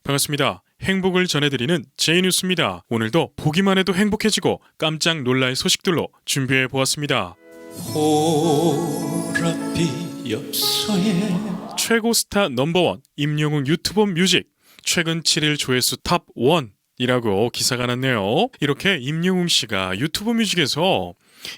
반갑습니다. 행복을 전해드리는 제이뉴스입니다. 오늘도 보기만 해도 행복해지고 깜짝 놀랄 소식들로 준비해 보았습니다. 보랏빛 엽서에 최고 스타 넘버원 임영웅 유튜버 뮤직 최근 7일 조회수 탑 1이라고 기사가 났네요. 이렇게 임영웅 씨가 유튜브 뮤직에서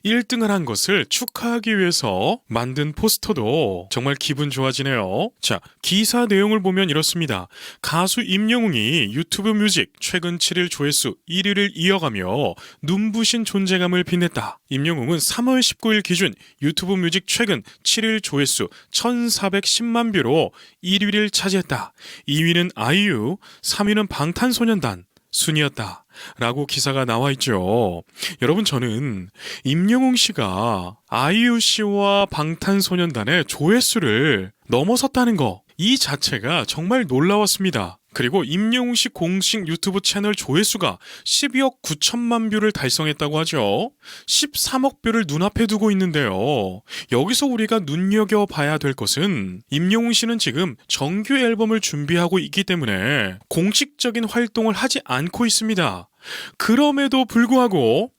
1등을 한 것을 축하하기 위해서 만든 포스터도 정말 기분 좋아지네요. 자, 기사 내용을 보면 이렇습니다. 가수 임영웅이 유튜브 뮤직 최근 7일 조회수 1위를 이어가며 눈부신 존재감을 빛냈다. 임영웅은 3월 19일 기준 유튜브 뮤직 최근 7일 조회수 1410만 뷰로 1위를 차지했다. 2위는 아이유, 3위는 방탄소년단, 순이었다 라고 기사가 나와 있죠. 여러분, 저는 임영웅 씨가 아이유 씨와 방탄소년단의 조회수를 넘어섰다는 거, 이 자체가 정말 놀라웠습니다. 그리고 임영웅 씨 공식 유튜브 채널 조회수가 12억 9천만 뷰를 달성했다고 하죠. 13억 뷰를 눈앞에 두고 있는데요. 여기서 우리가 눈여겨봐야 될 것은 임영웅 씨는 지금 정규 앨범을 준비하고 있기 때문에 공식적인 활동을 하지 않고 있습니다. 그럼에도 불구하고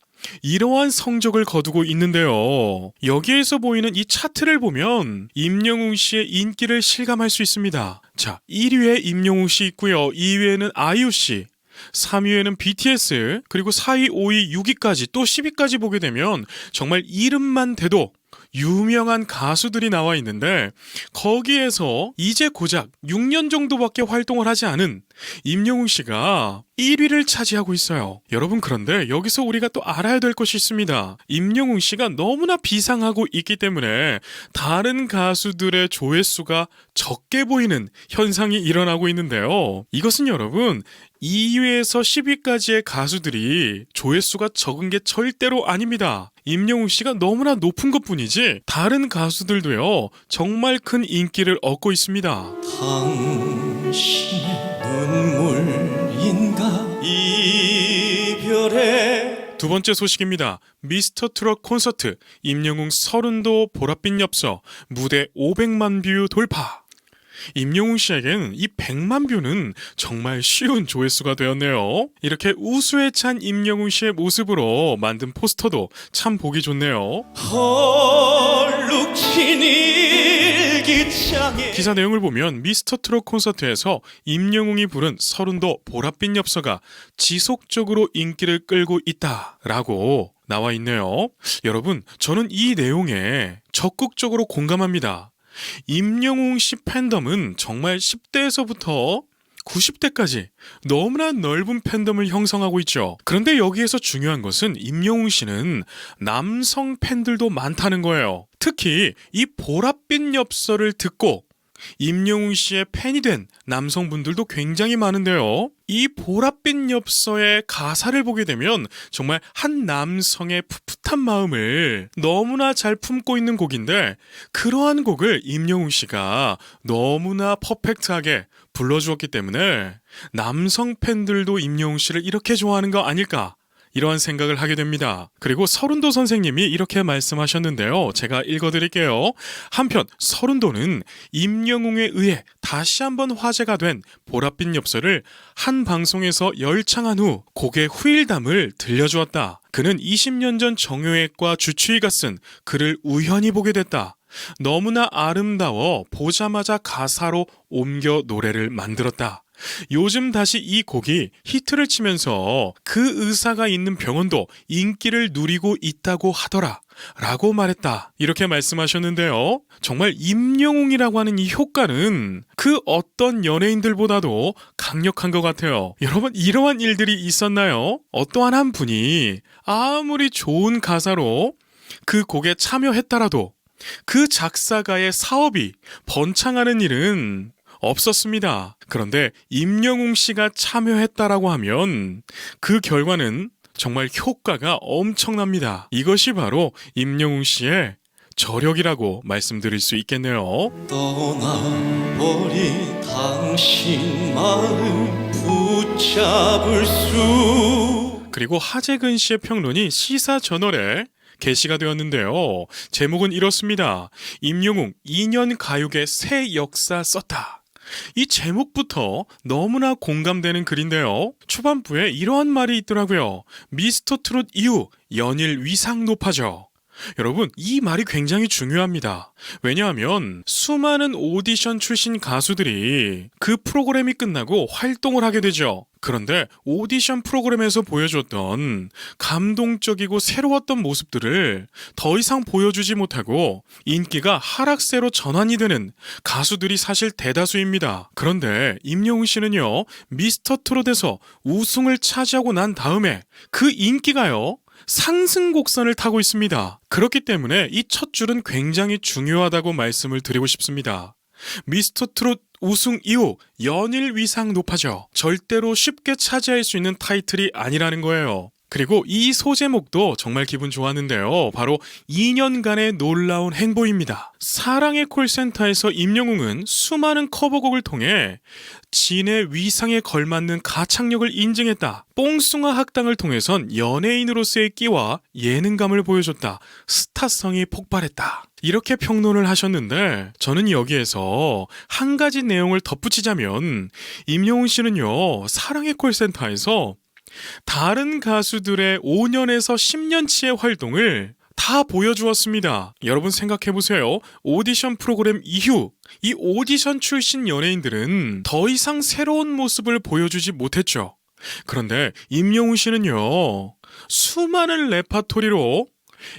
이러한 성적을 거두고 있는데요. 여기에서 보이는 이 차트를 보면 임영웅 씨의 인기를 실감할 수 있습니다. 자, 1위에 임영웅 씨 있고요. 2위에는 아이유 씨, 3위에는 BTS, 그리고 4위, 5위, 6위까지 또 10위까지 보게 되면 정말 이름만 대도 유명한 가수들이 나와 있는데, 거기에서 이제 고작 6년 정도밖에 활동을 하지 않은 임영웅 씨가 1위를 차지하고 있어요. 여러분, 그런데 여기서 우리가 또 알아야 될 것이 있습니다. 임영웅 씨가 너무나 비상하고 있기 때문에 다른 가수들의 조회수가 적게 보이는 현상이 일어나고 있는데요. 이것은 여러분, 2위에서 10위까지의 가수들이 조회수가 적은 게 절대로 아닙니다. 임영웅 씨가 너무나 높은 것뿐이지 다른 가수들도요, 정말 큰 인기를 얻고 있습니다. 당신의 눈물인가 이별의 두 번째 소식입니다. 미스터 트롯 콘서트 임영웅 서른도 보랏빛 엽서 무대 500만 뷰 돌파. 임영웅 씨에겐 이 100만 뷰는 정말 쉬운 조회수가 되었네요. 이렇게 우수에 찬 임영웅 씨의 모습으로 만든 포스터도 참 보기 좋네요. 헐룩진 일기장에 기사 내용을 보면 미스터 트롯 콘서트에서 임영웅이 부른 서른도 보랏빛 엽서가 지속적으로 인기를 끌고 있다라고 나와 있네요. 여러분, 저는 이 내용에 적극적으로 공감합니다. 임영웅 씨 팬덤은 정말 10대에서부터 90대까지 너무나 넓은 팬덤을 형성하고 있죠. 그런데 여기에서 중요한 것은 임영웅 씨는 남성 팬들도 많다는 거예요. 특히 이 보랏빛 엽서를 듣고 임영웅 씨의 팬이 된 남성분들도 굉장히 많은데요. 이 보랏빛 엽서의 가사를 보게 되면 정말 한 남성의 풋풋한 마음을 너무나 잘 품고 있는 곡인데, 그러한 곡을 임영웅 씨가 너무나 퍼펙트하게 불러주었기 때문에 남성 팬들도 임영웅 씨를 이렇게 좋아하는 거 아닐까, 이러한 생각을 하게 됩니다. 그리고 서른도 선생님이 이렇게 말씀하셨는데요. 제가 읽어드릴게요. 한편 서른도는 임영웅에 의해 다시 한번 화제가 된 보랏빛 엽서를 한 방송에서 열창한 후 곡의 후일담을 들려주었다. 그는 20년 전 정효액과 주추희가 쓴 글을 우연히 보게 됐다. 너무나 아름다워 보자마자 가사로 옮겨 노래를 만들었다. 요즘 다시 이 곡이 히트를 치면서 그 의사가 있는 병원도 인기를 누리고 있다고 하더라 라고 말했다. 이렇게 말씀하셨는데요. 정말 임영웅이라고 하는 이 효과는 그 어떤 연예인들보다도 강력한 것 같아요. 여러분, 이러한 일들이 있었나요? 어떠한 한 분이 아무리 좋은 가사로 그 곡에 참여했더라도 그 작사가의 사업이 번창하는 일은 없었습니다. 그런데 임영웅 씨가 참여했다라고 하면 그 결과는 정말 효과가 엄청납니다. 이것이 바로 임영웅 씨의 저력이라고 말씀드릴 수 있겠네요. 떠나버린 당신 마음 붙잡을 수. 그리고 하재근 씨의 평론이 시사저널에 게시가 되었는데요. 제목은 이렇습니다. 임영웅 2년 가요계 새 역사 썼다. 이 제목부터 너무나 공감되는 글인데요. 초반부에 이러한 말이 있더라고요. 미스터 트롯 이후 연일 위상 높아져. 여러분, 이 말이 굉장히 중요합니다. 왜냐하면 수많은 오디션 출신 가수들이 그 프로그램이 끝나고 활동을 하게 되죠. 그런데 오디션 프로그램에서 보여줬던 감동적이고 새로웠던 모습들을 더 이상 보여주지 못하고 인기가 하락세로 전환이 되는 가수들이 사실 대다수입니다. 그런데 임영웅 씨는요, 미스터 트롯에서 우승을 차지하고 난 다음에 그 인기가요, 상승 곡선을 타고 있습니다. 그렇기 때문에 이 첫 줄은 굉장히 중요하다고 말씀을 드리고 싶습니다. 미스터 트롯 우승 이후 연일 위상 높아져 절대로 쉽게 차지할 수 있는 타이틀이 아니라는 거예요. 그리고 이 소제목도 정말 기분 좋았는데요. 바로 2년간의 놀라운 행보입니다. 사랑의 콜센터에서 임영웅은 수많은 커버곡을 통해 진의 위상에 걸맞는 가창력을 인증했다. 뽕숭아 학당을 통해선 연예인으로서의 끼와 예능감을 보여줬다. 스타성이 폭발했다. 이렇게 평론을 하셨는데 저는 여기에서 한 가지 내용을 덧붙이자면 임영웅 씨는요, 사랑의 콜센터에서 다른 가수들의 5년에서 10년치의 활동을 다 보여주었습니다. 여러분 생각해보세요. 오디션 프로그램 이후 이 오디션 출신 연예인들은 더 이상 새로운 모습을 보여주지 못했죠. 그런데 임영웅 씨는요, 수많은 레파토리로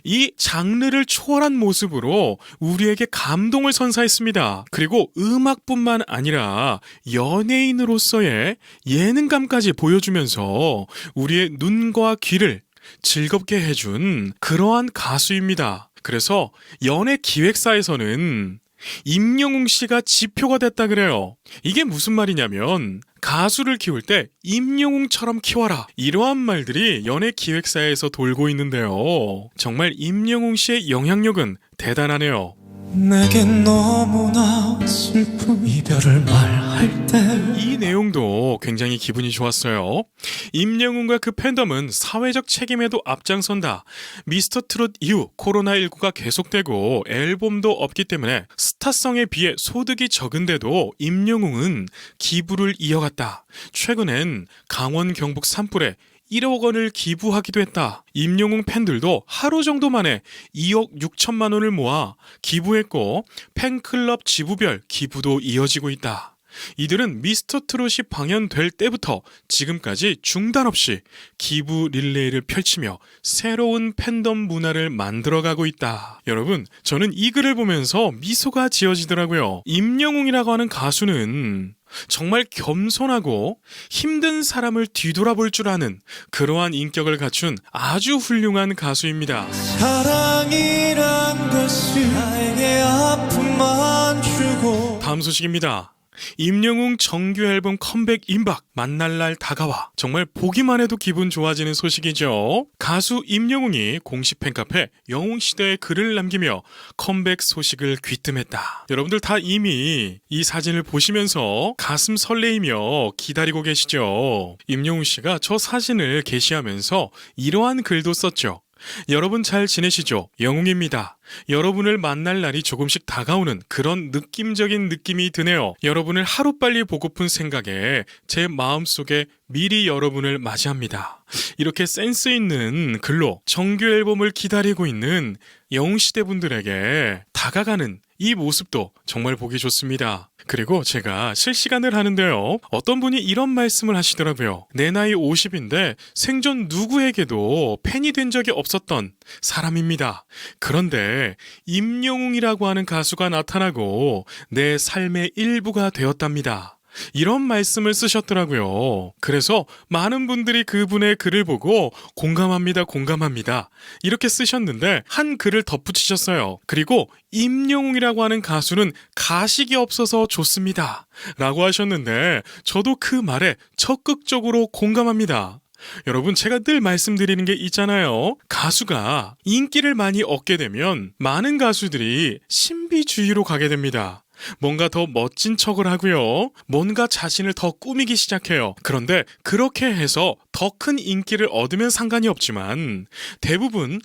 이 장르를 초월한 모습으로 우리에게 감동을 선사했습니다. 그리고 음악뿐만 아니라 연예인으로서의 예능감까지 보여주면서 우리의 눈과 귀를 즐겁게 해준 그러한 가수입니다. 그래서 연예 기획사에서는 임영웅 씨가 지표가 됐다 그래요. 이게 무슨 말이냐면 가수를 키울 때 임영웅처럼 키워라, 이러한 말들이 연예 기획사에서 돌고 있는데요. 정말 임영웅 씨의 영향력은 대단하네요. 내겐 너무나 슬픈 이별을 말할 때 이 내용도 굉장히 기분이 좋았어요. 임영웅과 그 팬덤은 사회적 책임에도 앞장선다. 미스터 트롯 이후 코로나19가 계속되고 앨범도 없기 때문에 스타성에 비해 소득이 적은데도 임영웅은 기부를 이어갔다. 최근엔 강원 경북 산불에 1억 원을 기부하기도 했다. 임영웅 팬들도 하루 정도 만에 2억 6천만 원을 모아 기부했고 팬클럽 지부별 기부도 이어지고 있다. 이들은 미스터 트롯이 방영될 때부터 지금까지 중단 없이 기부 릴레이를 펼치며 새로운 팬덤 문화를 만들어가고 있다. 여러분, 저는 이 글을 보면서 미소가 지어지더라고요. 임영웅이라고 하는 가수는 정말 겸손하고 힘든 사람을 뒤돌아볼 줄 아는 그러한 인격을 갖춘 아주 훌륭한 가수입니다. 사랑이란 것이 나에게 아픔만 주고. 다음 소식입니다. 임영웅 정규 앨범 컴백 임박, 만날 날 다가와. 정말 보기만 해도 기분 좋아지는 소식이죠. 가수 임영웅이 공식 팬카페 영웅시대에 글을 남기며 컴백 소식을 귀뜸했다. 여러분들 다 이미 이 사진을 보시면서 가슴 설레이며 기다리고 계시죠. 임영웅 씨가 저 사진을 게시하면서 이러한 글도 썼죠. 여러분 잘 지내시죠? 영웅입니다. 여러분을 만날 날이 조금씩 다가오는 그런 느낌적인 느낌이 드네요. 여러분을 하루빨리 보고픈 생각에 제 마음속에 미리 여러분을 맞이합니다. 이렇게 센스 있는 글로 정규 앨범을 기다리고 있는 영웅시대 분들에게 다가가는 이 모습도 정말 보기 좋습니다. 그리고 제가 실시간을 하는데요, 어떤 분이 이런 말씀을 하시더라고요. 내 나이 50인데 생전 누구에게도 팬이 된 적이 없었던 사람입니다. 그런데 임영웅이라고 하는 가수가 나타나고 내 삶의 일부가 되었답니다. 이런 말씀을 쓰셨더라고요. 그래서 많은 분들이 그분의 글을 보고 공감합니다, 공감합니다, 이렇게 쓰셨는데 한 글을 덧붙이셨어요. 그리고 임영웅이라고 하는 가수는 가식이 없어서 좋습니다 라고 하셨는데 저도 그 말에 적극적으로 공감합니다. 여러분, 제가 늘 말씀드리는 게 있잖아요. 가수가 인기를 많이 얻게 되면 많은 가수들이 신비주의로 가게 됩니다. 뭔가 더 멋진 척을 하고요, 뭔가 자신을 더 꾸미기 시작해요. 그런데 그렇게 해서 더 큰 인기를 얻으면 상관이 없지만 대부분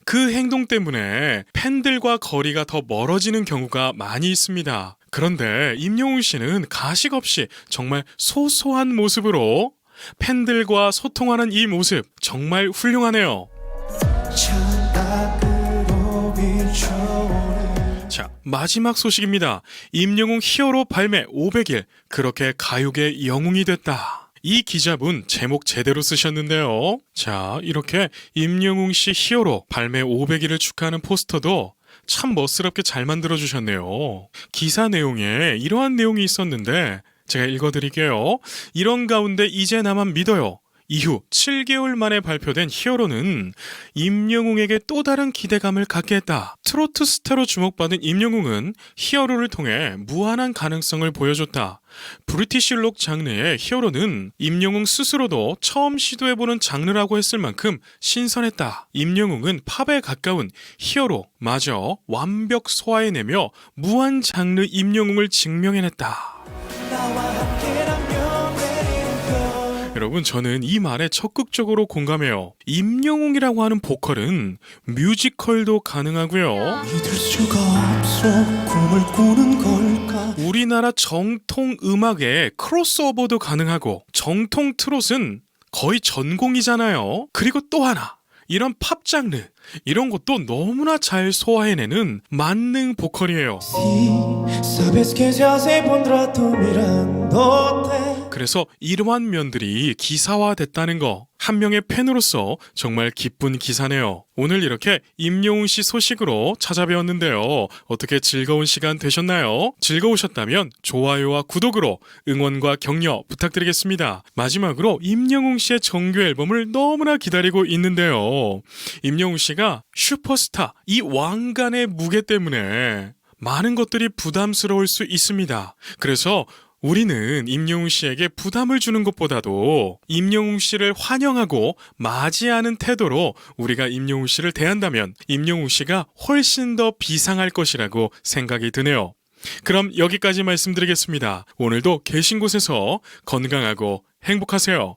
그 행동 때문에 팬들과 거리가 더 멀어지는 경우가 많이 있습니다. 그런데 임영웅 씨는 가식 없이 정말 소소한 모습으로 팬들과 소통하는 이 모습 정말 훌륭하네요. 창밖으로 비춰오는 자, 마지막 소식입니다. 임영웅 히어로 발매 500일, 그렇게 가요계 영웅이 됐다. 이 기자분 제목 제대로 쓰셨는데요. 자, 이렇게 임영웅 씨 히어로 발매 500일을 축하하는 포스터도 참 멋스럽게 잘 만들어주셨네요. 기사 내용에 이러한 내용이 있었는데 제가 읽어드릴게요. 이런 가운데 이제 나만 믿어요. 이후 7개월 만에 발표된 히어로는 임영웅에게 또 다른 기대감을 갖게 했다. 트로트 스타로 주목받은 임영웅은 히어로를 통해 무한한 가능성을 보여줬다. 브리티시록 장르의 히어로는 임영웅 스스로도 처음 시도해보는 장르라고 했을 만큼 신선했다. 임영웅은 팝에 가까운 히어로마저 완벽 소화해내며 무한 장르 임영웅을 증명해냈다. 나와 함께라면 내리는 별 여러분, 저는 이 말에 적극적으로 공감해요. 임영웅이라고 하는 보컬은 뮤지컬도 가능하고요. 믿을 수가 없어 꿈을 꾸는 걸까 우리나라 정통 음악에 크로스오버도 가능하고 정통 트롯은 거의 전공이잖아요. 그리고 또 하나, 이런 팝 장르 이런 것도 너무나 잘 소화해내는 만능 보컬이에요. Sí, sabes que se hace por un rato mirándote 그래서 이러한 면들이 기사화됐다는 거, 한 명의 팬으로서 정말 기쁜 기사네요. 오늘 이렇게 임영웅 씨 소식으로 찾아뵈었는데요. 어떻게 즐거운 시간 되셨나요? 즐거우셨다면 좋아요와 구독으로 응원과 격려 부탁드리겠습니다. 마지막으로 임영웅 씨의 정규 앨범을 너무나 기다리고 있는데요. 임영웅 씨가 슈퍼스타, 이 왕관의 무게 때문에 많은 것들이 부담스러울 수 있습니다. 그래서 우리는 임영웅 씨에게 부담을 주는 것보다도 임영웅 씨를 환영하고 맞이하는 태도로 우리가 임영웅 씨를 대한다면 임영웅 씨가 훨씬 더 비상할 것이라고 생각이 드네요. 그럼 여기까지 말씀드리겠습니다. 오늘도 계신 곳에서 건강하고 행복하세요.